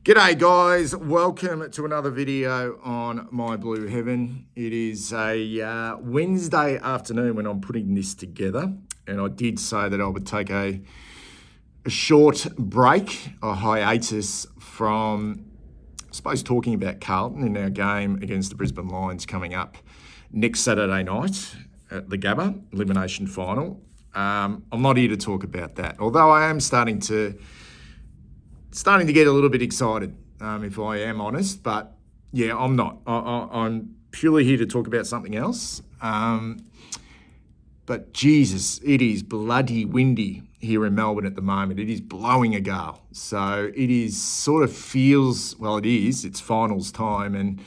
G'day guys, welcome to another video on My Blue Heaven. It is a Wednesday afternoon when I'm putting this together, and I did say that I would take a short break, a hiatus from, I suppose, talking about Carlton in our game against the Brisbane Lions coming up next Saturday night at the Gabba Elimination Final. I'm not here to talk about that, although I am starting to get a little bit excited, if I am honest. But yeah, I'm not. I'm purely here to talk about something else. But Jesus, it is bloody windy here in Melbourne at the moment. It is blowing a gale. So it is sort of feels, well, it's finals time, and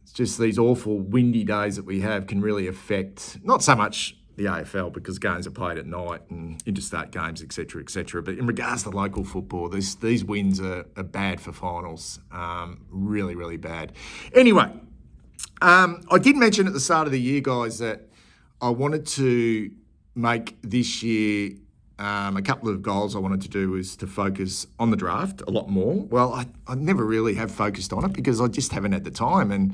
it's just these awful windy days that we have can really affect, not so much the AFL because games are played at night and interstate games, etc., etc. But in regards to local football, these winds are bad for finals, really, really bad. Anyway, I did mention at the start of the year, guys, that I wanted to make this year a couple of goals I wanted to do was to focus on the draft a lot more. Well, I never really have focused on it because I just haven't had the time, and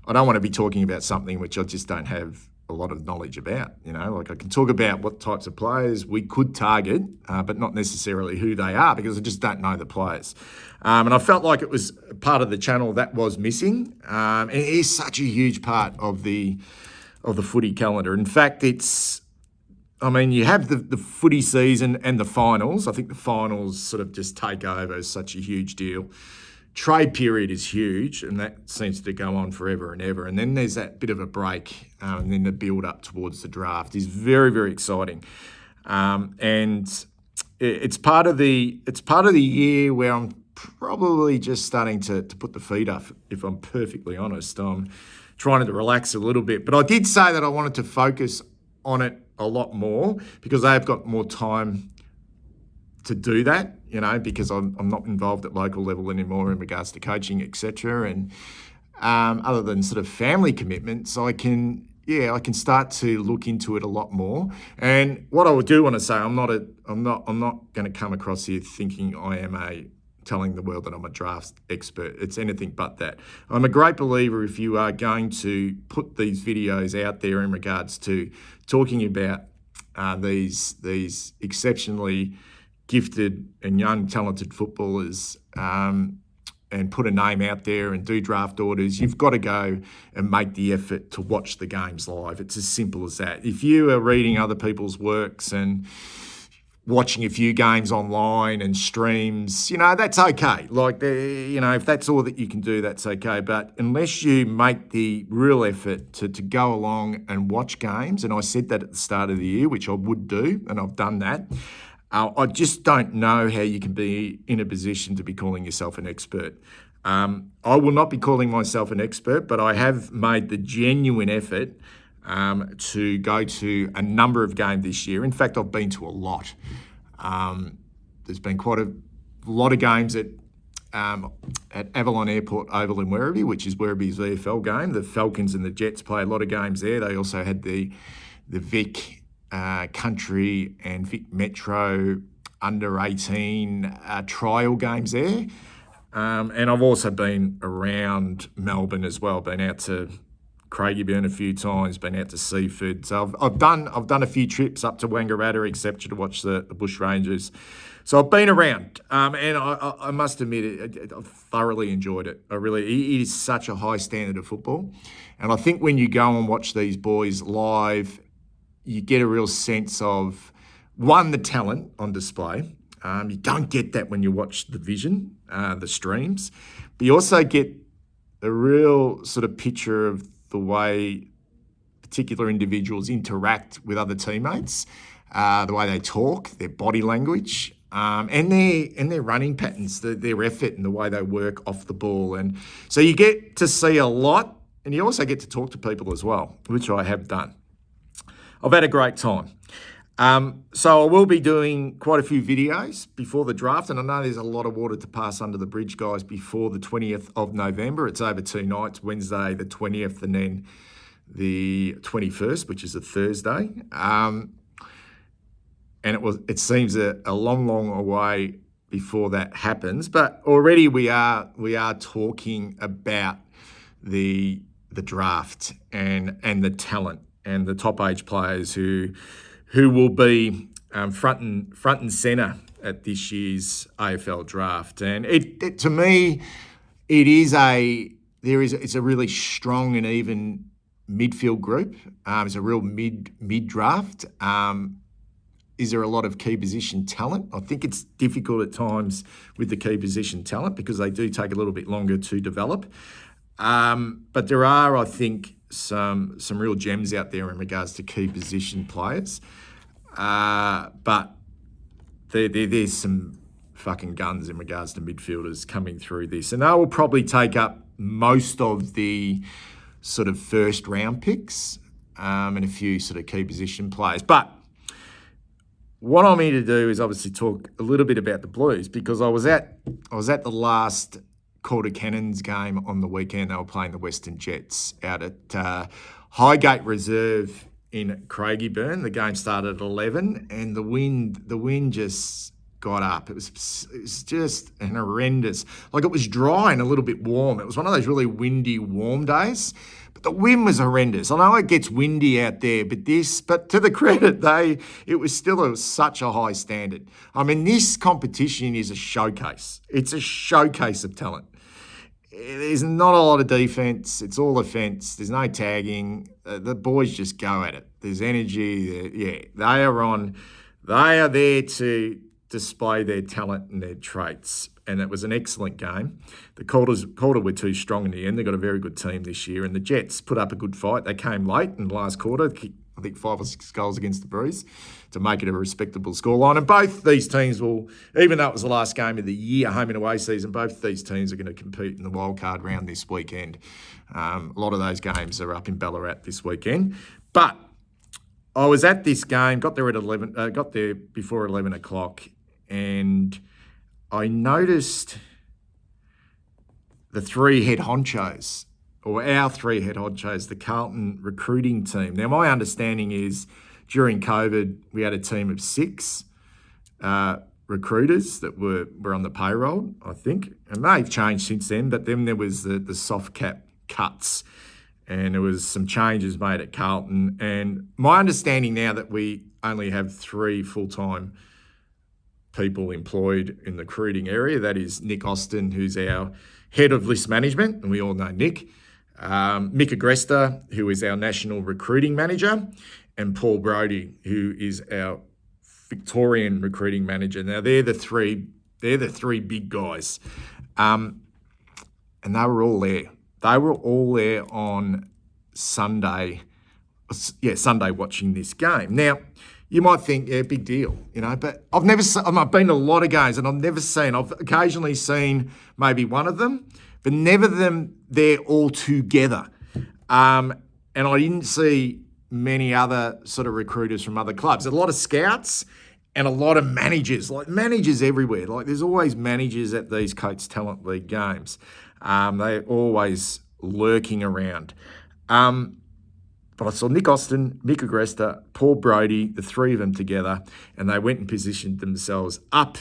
I don't want to be talking about something which I just don't have a lot of knowledge about. Like I can talk about what types of players we could target, but not necessarily who they are because I just don't know the players. And I felt like it was part of the channel that was missing. And it is such a huge part of the footy calendar. In fact, you have the footy season and the finals. I think the finals sort of just take over as such a huge deal. Trade period is huge, and that seems to go on forever and ever. And then there's that bit of a break, and then the build up towards the draft is very, very exciting. And it's part of the year where I'm probably just starting to put the feet up. If I'm perfectly honest, I'm trying to relax a little bit. But I did say that I wanted to focus on it a lot more because I've got more time to do that, because I'm not involved at local level anymore in regards to coaching, etc. And other than sort of family commitments, I can start to look into it a lot more. And what I do want to say, I'm not going to come across here thinking I am telling the world that I'm a draft expert. It's anything but that. I'm a great believer if you are going to put these videos out there in regards to talking about these exceptionally gifted and young talented footballers, and put a name out there and do draft orders, you've got to go and make the effort to watch the games live. It's as simple as that. If you are reading other people's works and watching a few games online and streams, that's okay. If that's all that you can do, that's okay. But unless you make the real effort to go along and watch games, and I said that at the start of the year, which I would do, and I've done that, I just don't know how you can be in a position to be calling yourself an expert. I will not be calling myself an expert, but I have made the genuine effort to go to a number of games this year. In fact, I've been to a lot. There's been quite a lot of games at Avalon Airport Oval in Werribee, which is Werribee's VFL game. The Falcons and the Jets play a lot of games there. They also had the Vic Country and Vic Metro under 18 trial games there. And I've also been around Melbourne as well, been out to Craigieburn a few times, been out to Seaford. So I've done a few trips up to Wangaratta, etc., to watch the Bush Rangers. So I've been around, and I must admit, I've thoroughly enjoyed it. It is such a high standard of football. And I think when you go and watch these boys live, you get a real sense of, one, the talent on display. You don't get that when you watch the vision, the streams. But you also get a real sort of picture of the way particular individuals interact with other teammates, the way they talk, their body language, and their running patterns, their effort and the way they work off the ball. And so you get to see a lot, and you also get to talk to people as well, which I have done. I've had a great time. So I will be doing quite a few videos before the draft, and I know there's a lot of water to pass under the bridge, guys, before the 20th of November. It's over 2 nights, Wednesday the 20th and then the 21st, which is a Thursday. And it seems a long, long way before that happens. But already we are talking about the draft and the talent and the top age players who will be front and centre at this year's AFL draft. And it to me, it's a really strong and even midfield group. It's a real mid draft. Is there a lot of key position talent? I think it's difficult at times with the key position talent because they do take a little bit longer to develop. But there are, I think, some real gems out there in regards to key position players. But there's some fucking guns in regards to midfielders coming through this. And they will probably take up most of the sort of first round picks and a few sort of key position players. But what I'm here to do is obviously talk a little bit about the Blues because I was at the last Quarter Cannons game on the weekend. They were playing the Western Jets out at Highgate Reserve in Craigieburn. The game started at 11 and the wind just got up. It was just an horrendous, like it was dry and a little bit warm. It was one of those really windy, warm days, but the wind was horrendous. I know it gets windy out there, but to the credit, it was still such a high standard. I mean, this competition is a showcase. It's a showcase of talent. There's not a lot of defence. It's all offence. There's no tagging. The boys just go at it. There's energy. They are there to display their talent and their traits. And it was an excellent game. The quarter were too strong in the end. They've got a very good team this year. And the Jets put up a good fight. They came late in the last quarter, I think 5 or 6 goals against the Breeze to make it a respectable scoreline. And both these teams will, even though it was the last game of the year, home and away season, both these teams are going to compete in the wildcard round this weekend. A lot of those games are up in Ballarat this weekend. But I was at this game, got there before 11 o'clock, and I noticed the 3 head honchos, or our 3 head honchos, the Carlton recruiting team. Now, my understanding is during COVID, we had a team of 6 recruiters that were on the payroll, I think. And they've changed since then, but then there was the soft cap cuts and there was some changes made at Carlton. And my understanding now that we only have 3 full-time people employed in the recruiting area. That is Nick Austin, who's our head of list management, and we all know Nick. Mick Agresta, who is our national recruiting manager, and Paul Brodie, who is our Victorian recruiting manager. Now they're the three big guys, and they were all there. They were all there on Sunday. Sunday watching this game. Now, you might think, big deal, but I've been to a lot of games and I've occasionally seen maybe one of them, but never them there all together. And I didn't see many other sort of recruiters from other clubs. A lot of scouts and a lot of managers, like managers everywhere. Like there's always managers at these Coates Talent League games. They're always lurking around. But I saw Nick Austin, Mick Agresta, Paul Brodie, the 3 of them together, and they went and positioned themselves up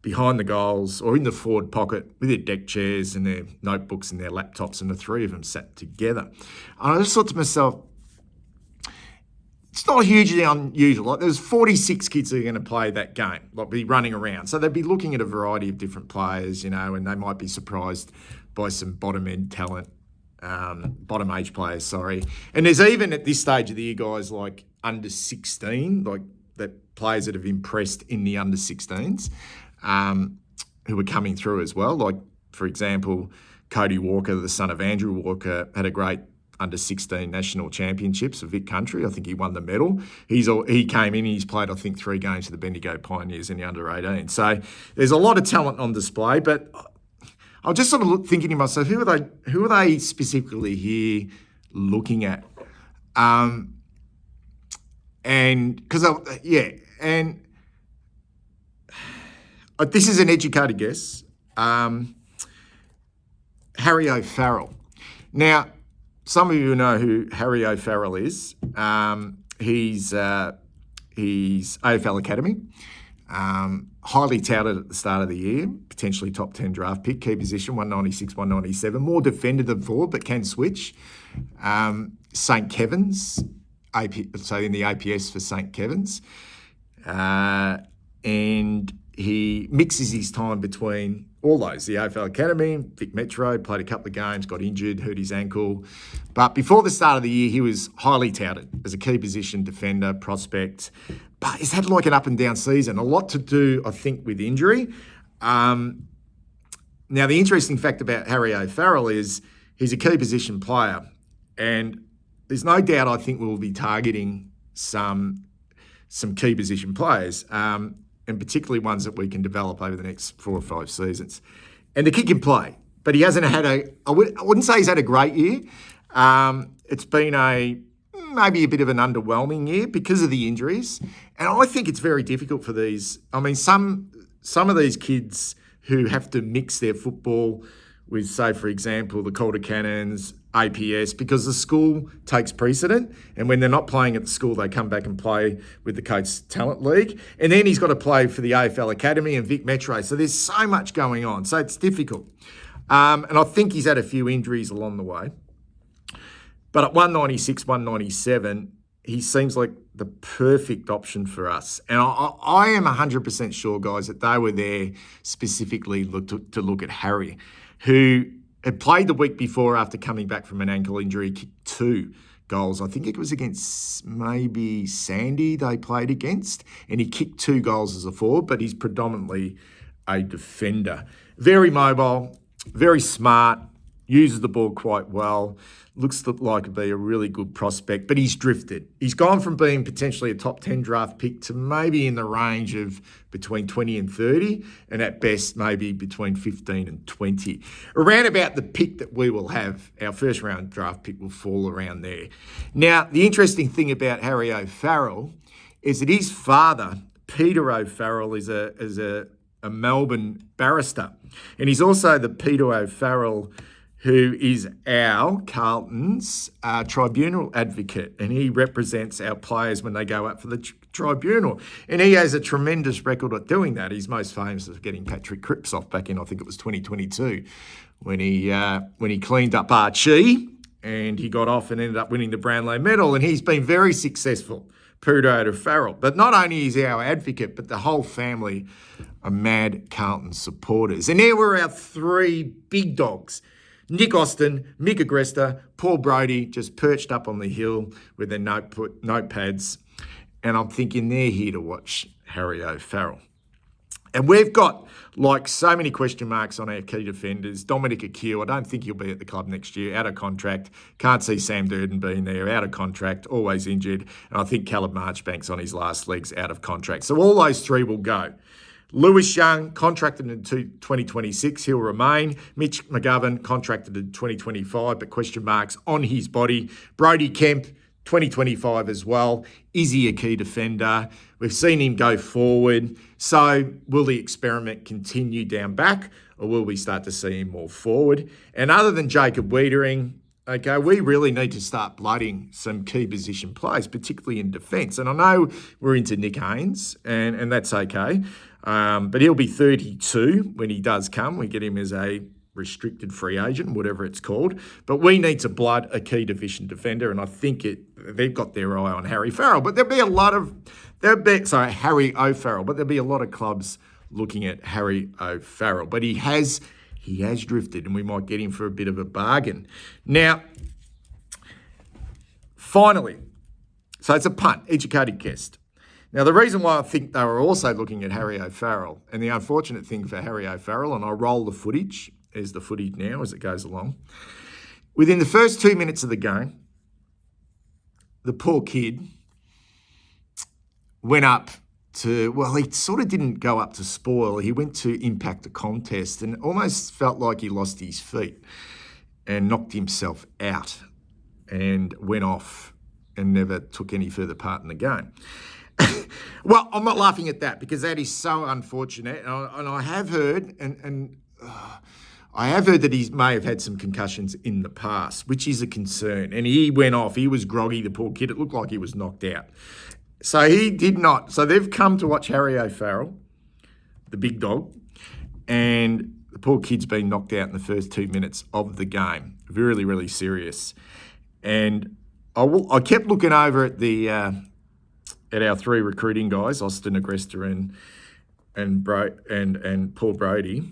behind the goals or in the forward pocket with their deck chairs and their notebooks and their laptops, and the 3 of them sat together. And I just thought to myself, it's not hugely unusual. Like there's 46 kids who are going to play that game, like be running around. So they'd be looking at a variety of different players, and they might be surprised by some bottom-end talent. Bottom age players, sorry. And there's even at this stage of the year guys like under 16, like that players that have impressed in the under 16s who are coming through as well. Like, for example, Cody Walker, the son of Andrew Walker, had a great under 16 national championships for Vic Country. I think he won the medal. He came in, he's played, I think, 3 games for the Bendigo Pioneers in the under 18. So there's a lot of talent on display, but I was just sort of thinking to myself, who are they specifically here looking at? And because this is an educated guess. Harry O'Farrell. Now, some of you know who Harry O'Farrell is. He's AFL Academy. Highly touted at the start of the year, potentially top 10 draft pick, key position, 196, 197. More defender than forward, but can switch. St. Kevin's, so in the APS for St. Kevin's. And he mixes his time between all those, the AFL Academy, Vic Metro, played a couple of games, got injured, hurt his ankle. But before the start of the year, he was highly touted as a key position defender, prospect. But he's had like an up and down season. A lot to do, I think, with injury. Now, the interesting fact about Harry O'Farrell is he's a key position player. And there's no doubt I think we'll be targeting some key position players. And particularly ones that we can develop over the next 4 or 5 seasons. And the kid can play, but he hasn't had I wouldn't say he's had a great year. It's been maybe a bit of an underwhelming year because of the injuries. And I think it's very difficult for these. I mean, some of these kids who have to mix their football with, say, for example, the Calder Cannons, APS, because the school takes precedent, and when they're not playing at the school, they come back and play with the Coates Talent League. And then he's got to play for the AFL Academy and Vic Metro. So there's so much going on. So it's difficult. And I think he's had a few injuries along the way. But at 196, 197, he seems like the perfect option for us. And I am 100% sure, guys, that they were there specifically to look at Harry, who had played the week before after coming back from an ankle injury, kicked 2 goals. I think it was against maybe Sandy they played against, and he kicked 2 goals as a forward, but he's predominantly a defender. Very mobile, very smart, uses the ball quite well, looks like he'd be a really good prospect, but he's drifted. He's gone from being potentially a top 10 draft pick to maybe in the range of between 20 and 30, and at best maybe between 15 and 20. Around about the pick that we will have, our first round draft pick will fall around there. Now, the interesting thing about Harry O'Farrell is that his father, Peter O'Farrell, is a Melbourne barrister, and he's also the Peter O'Farrell who is our Carlton's tribunal advocate, and he represents our players when they go up for the tribunal. And he has a tremendous record at doing that. He's most famous for getting Patrick Cripps off back in, I think it was 2022, when he cleaned up Archie and he got off and ended up winning the Brownlow medal. And he's been very successful, Peter O'Farrell. But not only is he our advocate, but the whole family are mad Carlton supporters. And there were our 3 big dogs. Nick Austin, Mick Agresta, Paul Brodie, just perched up on the hill with their notepads. And I'm thinking they're here to watch Harry O'Farrell. And we've got, like, so many question marks on our key defenders. Dominic Akil, I don't think he'll be at the club next year, out of contract. Can't see Sam Durden being there, out of contract, always injured. And I think Caleb Marchbank's on his last legs, out of contract. So all those 3 will go. Lewis Young, contracted in 2026, he'll remain. Mitch McGovern, contracted in 2025, but question marks on his body. Brodie Kemp, 2025 as well. Is he a key defender? We've seen him go forward. So will the experiment continue down back, or will we start to see him more forward? And other than Jacob Wiedering, okay, we really need to start blooding some key position plays, particularly in defence. And I know we're into Nick Haynes, and that's okay. But he'll be 32 when he does come. We get him as a restricted free agent, whatever it's called. But we need to blood a key division defender, and I think they've got their eye on Harry O'Farrell. But Harry O'Farrell. But there'll be a lot of clubs looking at Harry O'Farrell. But he has drifted, and we might get him for a bit of a bargain. Now, finally, so it's a punt, educated guest. Now, the reason why I think they were also looking at Harry O'Farrell, and the unfortunate thing for Harry O'Farrell, and I'll roll the footage, there's the footage now as it goes along. Within the first 2 minutes of the game, the poor kid went up to, well, he sort of didn't go up to spoil. He went to impact the contest and almost felt like he lost his feet and knocked himself out and went off and never took any further part in the game. Well, I'm not laughing at that because that is so unfortunate. And I have heard, I have heard that he may have had some concussions in the past, which is a concern. And he went off. He was groggy, the poor kid. It looked like he was knocked out. So he did not. So they've come to watch Harry O'Farrell, the big dog, and the poor kid's been knocked out in the first 2 minutes of the game. Really, really serious. And I kept looking over at our three recruiting guys, Austin, Agresta, and Paul Brody.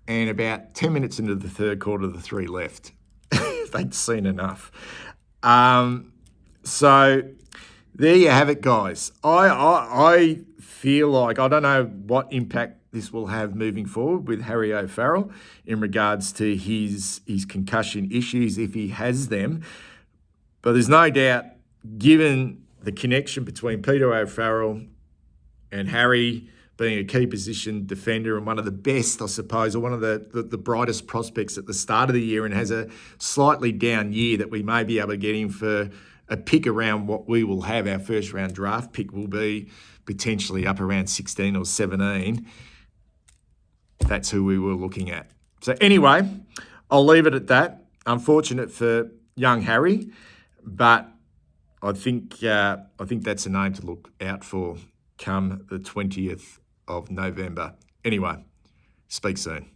And about 10 minutes into the third quarter, the three left. They'd seen enough. So there you have it, guys. I feel like, I don't know what impact this will have moving forward with Harry O'Farrell in regards to his concussion issues, if he has them. But there's no doubt, given the connection between Peter O'Farrell and Harry being a key position defender and one of the best, I suppose, or one of the brightest prospects at the start of the year, and has a slightly down year, that we may be able to get him for a pick around what we will have. Our first round draft pick will be potentially up around 16 or 17. That's who we were looking at. So anyway, I'll leave it at that. Unfortunate for young Harry, but I think that's a name to look out for come the 20th of November. Anyway, speak soon.